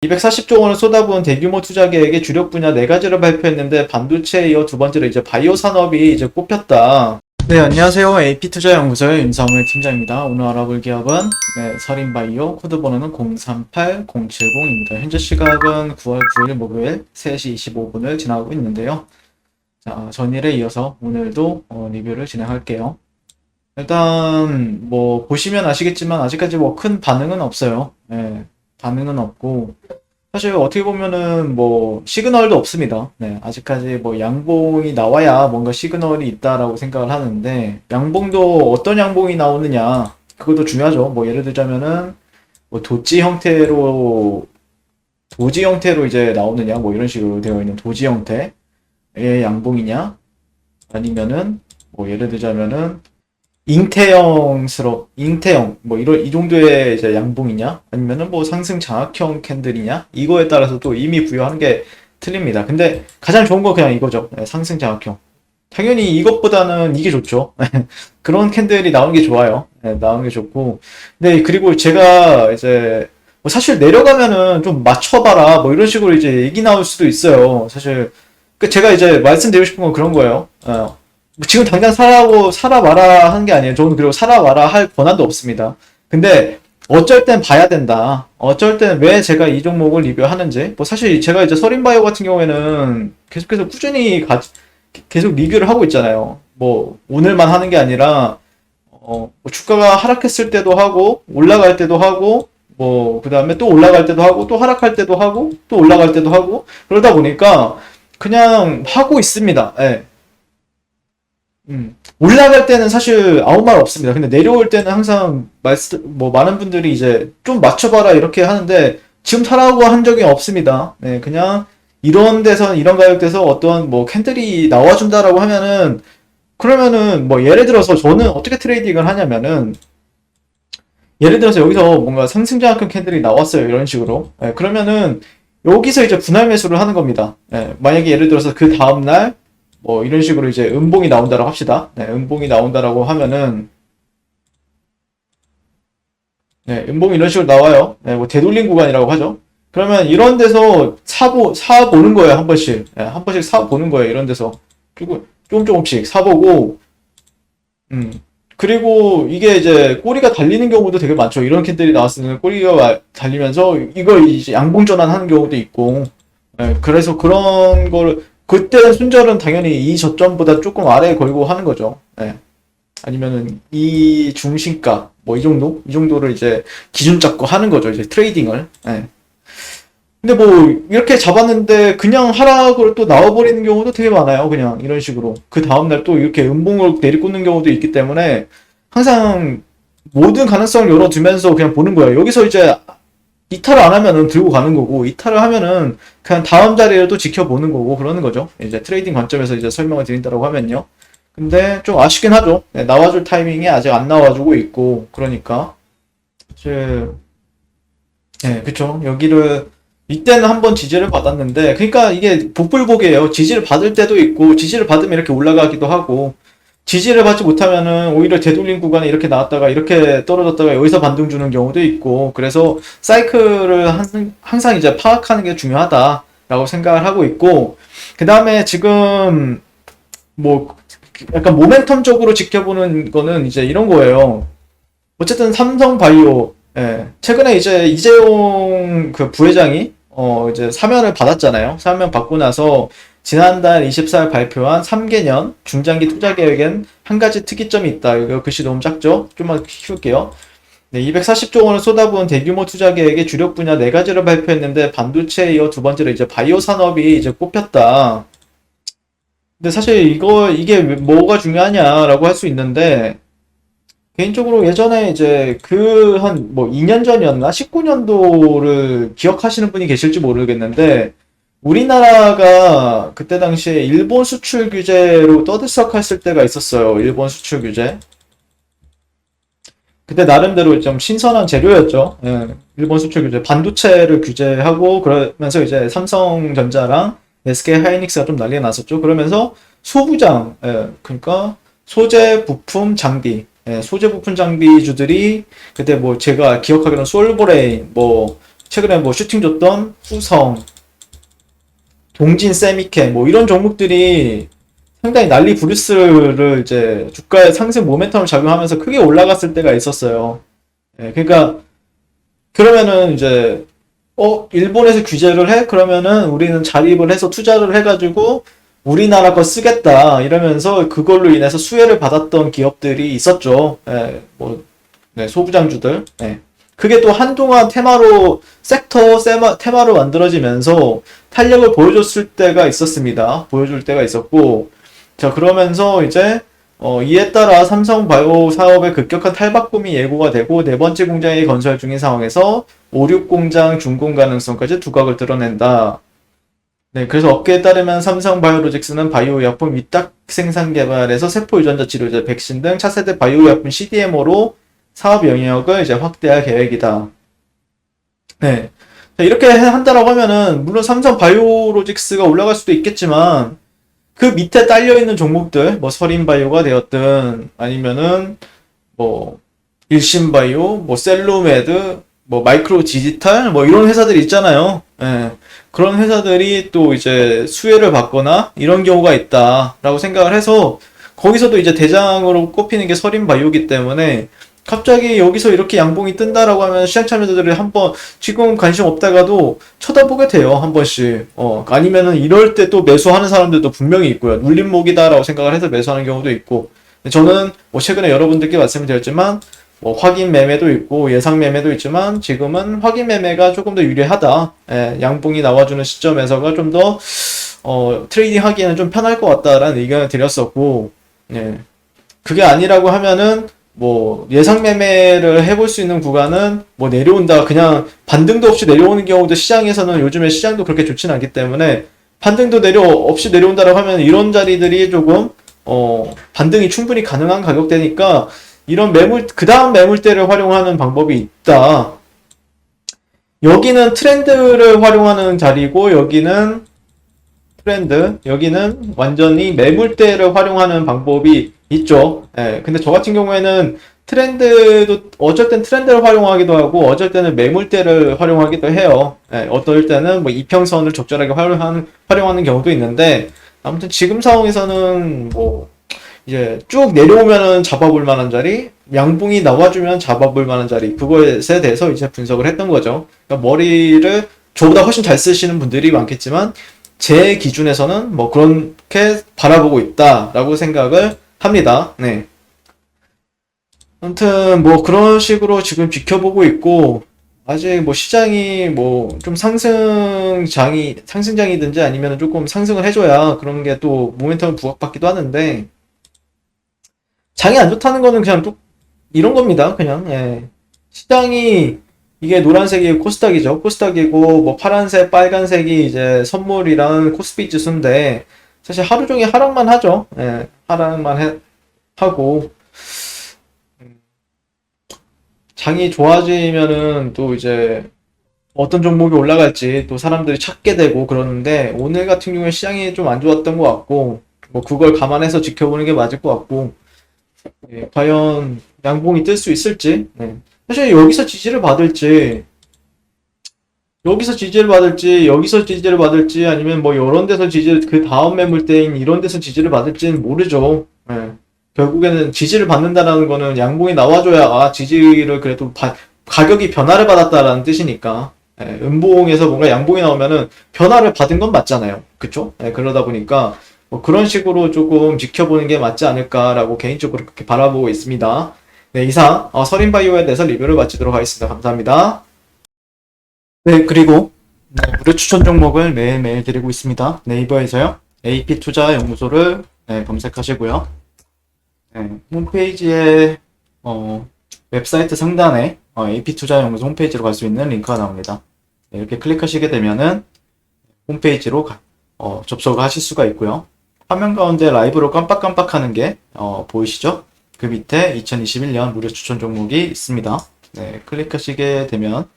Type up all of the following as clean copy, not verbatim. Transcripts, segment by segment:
240조 원을 쏟아부은 대규모 투자 계획의 주력 분야 4가지를 발표했는데 반도체에 이어 두 번째로 이제 바이오 산업이 이제 꼽혔다. 네, 안녕하세요. AP투자연구소의 윤성을 팀장입니다. 오늘 알아볼 기업은 서린바이오, 코드 번호는 038070입니다. 현재 시각은 9월 9일 목요일 3시 25분을 지나고 있는데요. 자, 전일에 이어서 오늘도 리뷰를 진행할게요. 일단 뭐 보시면 아시겠지만 아직까지 뭐 큰 반응은 없어요. 네, 반응은 없고 사실 어떻게 보면은 뭐 시그널도 없습니다. 네, 아직까지 뭐 양봉이 나와야 뭔가 시그널이 있다라고 생각을 하는데 양봉도 어떤 양봉이 나오느냐 그것도 중요하죠. 뭐 예를 들자면은 뭐 도지 형태로 이제 나오느냐 뭐 이런 식으로 되어 있는 도지 형태의 양봉이냐 아니면은 뭐 예를 들자면은 잉태형 뭐 이 정도의 이제 양봉이냐 아니면은 뭐 상승 장악형 캔들이냐 이거에 따라서 또 의미 부여하는 게 틀립니다. 근데 가장 좋은 건 그냥 이거죠. 상승 장악형. 당연히 이것보다는 이게 좋죠. 그런 캔들이 나오는 게 좋아요. 나오는 게 좋고. 근데 그리고 제가 이제 뭐 사실 내려가면은 좀 맞춰봐라 뭐 이런 식으로 이제 얘기 나올 수도 있어요. 사실 제가 이제 말씀드리고 싶은 건 그런 거예요. 지금 당장 살아봐라 하는 게 아니에요. 저는 그리고 살아봐라 할 권한도 없습니다. 근데 어쩔 땐 봐야 된다. 어쩔 땐 왜 제가 이 종목을 리뷰하는지. 뭐 사실 제가 이제 서린바이오 같은 경우에는 계속해서 꾸준히 계속 리뷰를 하고 있잖아요. 뭐 오늘만 하는 게 아니라 뭐 주가가 하락했을 때도 하고 올라갈 때도 하고 뭐 그다음에 또 올라갈 때도 하고 또 하락할 때도 하고 또 올라갈 때도 하고 그러다 보니까 그냥 하고 있습니다. 예. 올라갈 때는 사실 아무 말 없습니다. 근데 내려올 때는 항상 뭐 많은 분들이 이제 좀 맞춰봐라 이렇게 하는데 지금 사라고 한 적이 없습니다. 네, 그냥 이런 데서 이런 가격대에서 어떤 뭐 캔들이 나와준다라고 하면은 그러면은 뭐 예를 들어서 저는 어떻게 트레이딩을 하냐면은 예를 들어서 여기서 뭔가 상승장악형 캔들이 나왔어요 이런 식으로. 그러면은 여기서 이제 분할 매수를 하는 겁니다. 만약에 예를 들어서 그 다음날 뭐 이런 식으로 이제 음봉이 나온다라고 합시다. 음봉이 나온다라고 하면은 음봉이 이런 식으로 나와요. 뭐 되돌림 구간이라고 하죠. 그러면 이런 데서 사보는 거예요. 한 번씩. 한 번씩 사보는 거예요. 이런 데서. 그리고 조금씩 사보고 그리고 이게 이제 꼬리가 달리는 경우도 되게 많죠. 이런 캔들이 나왔을 때는 꼬리가 달리면서 이걸 이제 양봉 전환하는 경우도 있고 그래서 그런 거를 그때 순절은 당연히 이 저점보다 조금 아래에 걸고 하는 거죠. 아니면은 이 중심가 뭐 이 정도를 이제 기준 잡고 하는 거죠. 이제 트레이딩을. 근데 뭐 이렇게 잡았는데 그냥 하락으로 또 나와버리는 경우도 되게 많아요. 그냥 이런 식으로 그 다음날 또 이렇게 음봉을 내리꽂는 경우도 있기 때문에 항상 모든 가능성을 열어두면서 그냥 보는 거예요. 여기서 이제 이탈을 안 하면은 들고 가는 거고, 이탈을 하면은 그냥 다음 자리를 또 지켜보는 거고, 그러는 거죠. 이제 트레이딩 관점에서 이제 설명을 드린다고 하면요. 근데 좀 아쉽긴 하죠. 나와줄 타이밍이 아직 안 나와주고 있고, 그러니까. 그쵸. 이때는 한번 지지를 받았는데, 그러니까 이게 복불복이에요. 지지를 받을 때도 있고, 지지를 받으면 이렇게 올라가기도 하고, 지지를 받지 못하면은 오히려 되돌림 구간에 이렇게 나왔다가 이렇게 떨어졌다가 여기서 반등 주는 경우도 있고 그래서 사이클을 항상 이제 파악하는 게 중요하다라고 생각을 하고 있고 그 다음에 지금 뭐 약간 모멘텀적으로 지켜보는 거는 이제 이런 거예요. 어쨌든 삼성바이오 최근에 이제 이재용 그 부회장이 이제 사면을 받았잖아요. 사면 받고 나서 지난달 24일 발표한 3개년 중장기 투자 계획엔 한 가지 특이점이 있다. 이거 글씨 너무 작죠? 좀만 키울게요. 240조 원을 쏟아부은 대규모 투자 계획의 주력 분야 4가지를 발표했는데 반도체에 이어 두 번째로 이제 바이오 산업이 이제 꼽혔다. 근데 사실 이게 뭐가 중요하냐라고 할 수 있는데 개인적으로 예전에 이제 한 뭐 2년 전이었나? 19년도를 기억하시는 분이 계실지 모르겠는데 우리나라가 그때 당시에 일본 수출 규제로 떠들썩했을 때가 있었어요. 일본 수출 규제. 그때 나름대로 좀 신선한 재료였죠. 일본 수출 규제. 반도체를 규제하고 그러면서 이제 삼성전자랑 SK 하이닉스가 좀 난리가 났었죠. 그러면서 소부장, 그러니까 소재, 부품, 장비, 소재, 부품, 장비주들이 그때 뭐 제가 기억하기로는 솔브레인, 뭐 최근에 뭐 슈팅 줬던 후성, 동진 세미케 뭐 이런 종목들이 상당히 난리 부르스를 이제 주가의 상승 모멘텀을 작용하면서 크게 올라갔을 때가 있었어요. 예, 그러니까 그러면은 이제 일본에서 규제를 해? 그러면은 우리는 자립을 해서 투자를 해가지고 우리나라 거 쓰겠다 이러면서 그걸로 인해서 수혜를 받았던 기업들이 있었죠. 예, 뭐 네, 소부장주들. 예. 그게 또 한동안 테마로 만들어지면서 탄력을 보여줬을 때가 있었습니다. 보여줄 때가 있었고, 자, 그러면서 이제, 이에 따라 삼성바이오 사업의 급격한 탈바꿈이 예고가 되고, 네 번째 공장이 건설 중인 상황에서 5, 6 공장 준공 가능성까지 두각을 드러낸다. 네, 그래서 업계에 따르면 삼성바이오로직스는 바이오의약품 위탁 생산 개발에서 세포 유전자 치료제, 백신 등 차세대 바이오의약품 CDMO로 사업 영역을 이제 확대할 계획이다. 네. 자, 이렇게 한다라고 하면은, 물론 삼성 바이오로직스가 올라갈 수도 있겠지만, 그 밑에 딸려있는 종목들, 뭐 서린바이오가 되었든, 아니면은, 뭐, 일신바이오, 뭐 셀로메드, 뭐 마이크로 디지털, 뭐 이런 회사들이 있잖아요. 예. 그런 회사들이 또 이제 수혜를 받거나 이런 경우가 있다라고 생각을 해서, 거기서도 이제 대장으로 꼽히는 게 서린바이오기 때문에, 갑자기 여기서 이렇게 양봉이 뜬다라고 하면 시장 참여자들이 한번 지금 관심 없다가도 쳐다보게 돼요. 한 번씩. 아니면은 이럴 때 또 매수하는 사람들도 분명히 있고요. 눌림목이다라고 생각을 해서 매수하는 경우도 있고. 저는 뭐 최근에 여러분들께 말씀드렸지만 뭐 확인 매매도 있고 예상 매매도 있지만 지금은 확인 매매가 조금 더 유리하다. 예, 양봉이 나와주는 시점에서가 좀 더 트레이딩 하기에는 좀 편할 것 같다라는 의견을 드렸었고, 예. 그게 아니라고 하면은 뭐 예상 매매를 해볼 수 있는 구간은 뭐 내려온다 그냥 반등도 없이 내려오는 경우도 시장에서는 요즘에 시장도 그렇게 좋지는 않기 때문에 반등도 없이 내려온다라고 하면 이런 자리들이 조금 반등이 충분히 가능한 가격대니까 이런 그 다음 매물대를 활용하는 방법이 있다. 여기는 트렌드를 활용하는 자리고 여기는 여기는 완전히 매물대를 활용하는 방법이 있죠. 예, 근데 저 같은 경우에는 어쩔 땐 트렌드를 활용하기도 하고, 어쩔 때는 매물대를 활용하기도 해요. 예, 어떨 때는 뭐 이평선을 적절하게 활용하는 경우도 있는데, 아무튼 지금 상황에서는 뭐, 이제 쭉 내려오면은 잡아볼 만한 자리, 양봉이 나와주면 잡아볼 만한 자리, 그것에 대해서 이제 분석을 했던 거죠. 그러니까 머리를 저보다 훨씬 잘 쓰시는 분들이 많겠지만, 제 기준에서는 뭐 그렇게 바라보고 있다라고 생각을 합니다. 네. 아무튼 뭐 그런 식으로 지금 지켜보고 있고 아직 뭐 시장이 뭐 좀 상승장이든지 아니면 조금 상승을 해줘야 그런 게 또 모멘텀을 부각받기도 하는데 장이 안 좋다는 거는 그냥 또 이런 겁니다. 그냥 예. 시장이 이게 노란색이 코스닥이죠. 코스닥이고 뭐 파란색, 빨간색이 이제 선물이랑 코스피 지수인데 사실 하루 종일 하락만 하죠. 예, 하고 장이 좋아지면은 또 이제 어떤 종목이 올라갈지 또 사람들이 찾게 되고 그러는데 오늘 같은 경우에 시장이 좀 안 좋았던 것 같고 뭐 그걸 감안해서 지켜보는 게 맞을 것 같고 예, 과연 양봉이 뜰 수 있을지 사실 여기서 지지를 받을지 아니면 뭐 이런 데서 그 다음 매물대인 이런 데서 지지를 받을지는 모르죠. 예. 결국에는 지지를 받는다라는 거는 양봉이 나와줘야 지지를 그래도 가격이 변화를 받았다라는 뜻이니까 예, 음봉에서 뭔가 양봉이 나오면은 변화를 받은 건 맞잖아요. 그쵸? 예, 그러다 보니까 뭐 그런 식으로 조금 지켜보는 게 맞지 않을까라고 개인적으로 그렇게 바라보고 있습니다. 네, 이상 서린바이오에 대해서 리뷰를 마치도록 하겠습니다. 감사합니다. 네, 그리고 무료 추천 종목을 매일매일 드리고 있습니다. 네이버에서요. AP투자연구소를 검색하시고요. 네, 홈페이지에 웹사이트 상단에 AP투자연구소 홈페이지로 갈 수 있는 링크가 나옵니다. 네, 이렇게 클릭하시게 되면은 홈페이지로 접속을 하실 수가 있고요. 화면 가운데 라이브로 깜빡깜빡하는 게 보이시죠? 그 밑에 2021년 무료 추천 종목이 있습니다. 네, 클릭하시게 되면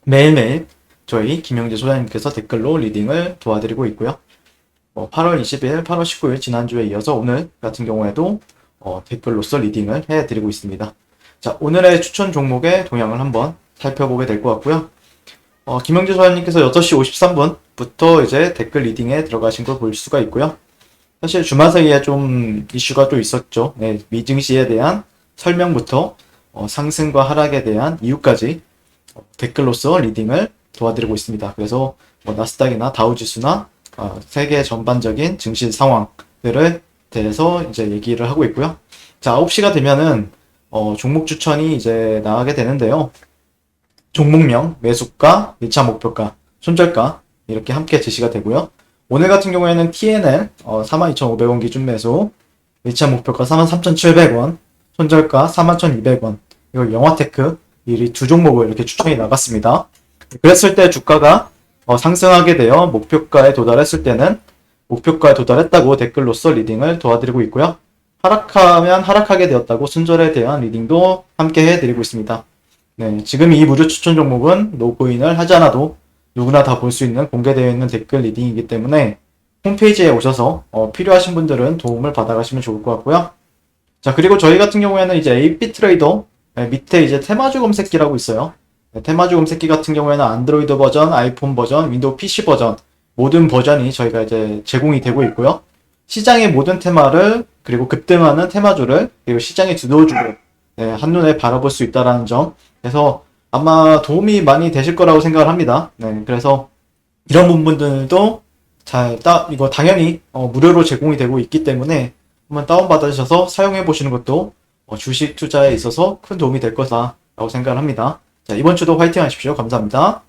매일매일 저희 김영재 소장님께서 댓글로 리딩을 도와드리고 있고요. 8월 20일, 8월 19일 지난주에 이어서 오늘 같은 경우에도 댓글로서 리딩을 해드리고 있습니다. 자, 오늘의 추천 종목의 동향을 한번 살펴보게 될 것 같고요. 김영재 소장님께서 6시 53분부터 이제 댓글 리딩에 들어가신 걸 볼 수가 있고요. 사실 주말 사이에 좀 이슈가 또 있었죠. 네, 미증시에 대한 설명부터 상승과 하락에 대한 이유까지 댓글로서 리딩을 도와드리고 있습니다. 그래서 나스닥이나 다우지수나 세계 전반적인 증시 상황들을 대해서 이제 얘기를 하고 있고요. 자, 9시가 되면은 종목 추천이 이제 나가게 되는데요. 종목명, 매수가, 1차 목표가, 손절가 이렇게 함께 제시가 되고요. 오늘 같은 경우에는 TNL 42,500원 기준 매수, 1차 목표가 43,700원, 손절가 41,200원. 이거 영화테크 이 두 종목을 이렇게 추천이 나갔습니다. 그랬을 때 주가가 상승하게 되어 목표가에 도달했을 때는 목표가에 도달했다고 댓글로서 리딩을 도와드리고 있고요. 하락하면 하락하게 되었다고 손절에 대한 리딩도 함께 해드리고 있습니다. 네, 지금 이 무료 추천 종목은 로그인을 하지 않아도 누구나 다 볼 수 있는 공개되어 있는 댓글 리딩이기 때문에 홈페이지에 오셔서 필요하신 분들은 도움을 받아가시면 좋을 것 같고요. 자, 그리고 저희 같은 경우에는 이제 AP 트레이더 밑에 이제 테마주 검색기라고 있어요. 테마주 검색기 같은 경우에는 안드로이드 버전, 아이폰 버전, 윈도우 PC 버전 모든 버전이 저희가 이제 제공이 되고 있고요. 시장의 모든 테마를 그리고 급등하는 테마주를 그리고 시장의 두도주를 한눈에 바라볼 수 있다는 점. 그래서 아마 도움이 많이 되실 거라고 생각을 합니다. 네, 그래서 이런 부분들도 이거 당연히 무료로 제공이 되고 있기 때문에 한번 다운받으셔서 사용해 보시는 것도 주식 투자에 있어서 큰 도움이 될 거다라고 생각을 합니다. 자, 이번 주도 화이팅 하십시오. 감사합니다.